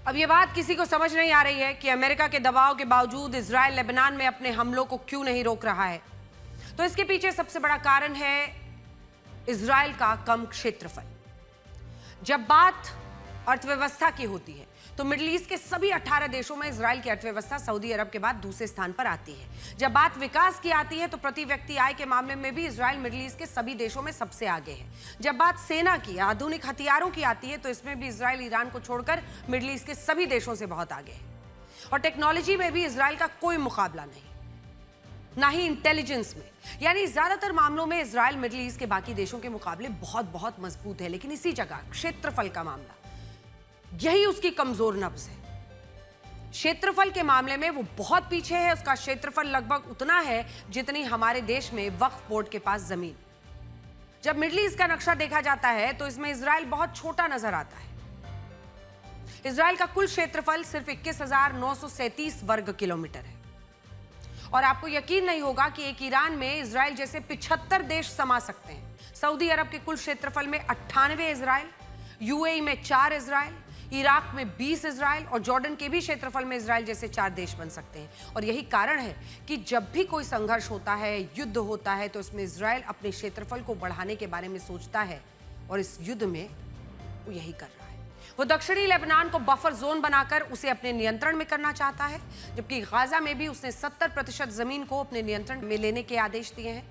अब ये बात किसी को समझ नहीं आ रही है कि अमेरिका के दबाव के बावजूद इजराइल लेबनान में अपने हमलों को क्यों नहीं रोक रहा है। तो इसके पीछे सबसे बड़ा कारण है इजराइल का कम क्षेत्रफल। जब बात अर्थव्यवस्था की होती है तो मिडिल ईस्ट के सभी 18 देशों में इजराइल की अर्थव्यवस्था सऊदी अरब के बाद दूसरे स्थान पर आती है। जब बात विकास की आती है तो प्रति व्यक्ति आय के मामले में भी इजराइल मिडिल ईस्ट के सभी देशों में सबसे आगे है। जब बात सेना की, आधुनिक हथियारों की आती है तो इसमें भी इजराइल ईरान को छोड़कर मिडिल ईस्ट के सभी देशों से बहुत आगे है। और टेक्नोलॉजी में भी इजराइल का कोई मुकाबला नहीं, ना ही इंटेलिजेंस में। यानी ज्यादातर मामलों में इजराइल मिडिल ईस्ट के बाकी देशों के मुकाबले बहुत बहुत मजबूत है। लेकिन इसी जगह क्षेत्रफल का मामला, यही उसकी कमजोर नब्ज है। क्षेत्रफल के मामले में वो बहुत पीछे है। उसका क्षेत्रफल लगभग उतना है जितनी हमारे देश में वक्फ बोर्ड के पास जमीन। जब मिडिल ईस्ट का नक्शा देखा जाता है तो इसमें इजराइल बहुत छोटा नजर आता है। इजराइल का कुल क्षेत्रफल सिर्फ 21,937 वर्ग किलोमीटर है। और आपको यकीन नहीं होगा कि एक ईरान में इजराइल जैसे 75 देश समा सकते हैं। सऊदी अरब के कुल क्षेत्रफल में 98 इजराइल, यूएई में 4 इजराइल, इराक में 20 इजराइल और जॉर्डन के भी क्षेत्रफल में इजराइल जैसे 4 देश बन सकते हैं। और यही कारण है कि जब भी कोई संघर्ष होता है, युद्ध होता है, तो इसमें इजराइल अपने क्षेत्रफल को बढ़ाने के बारे में सोचता है और इस युद्ध में वो यही कर रहा है। वो दक्षिणी लेबनान को बफर जोन बनाकर उसे अपने नियंत्रण में करना चाहता है, जबकि गाजा में भी उसने 70% जमीन को अपने नियंत्रण में लेने के आदेश दिए हैं।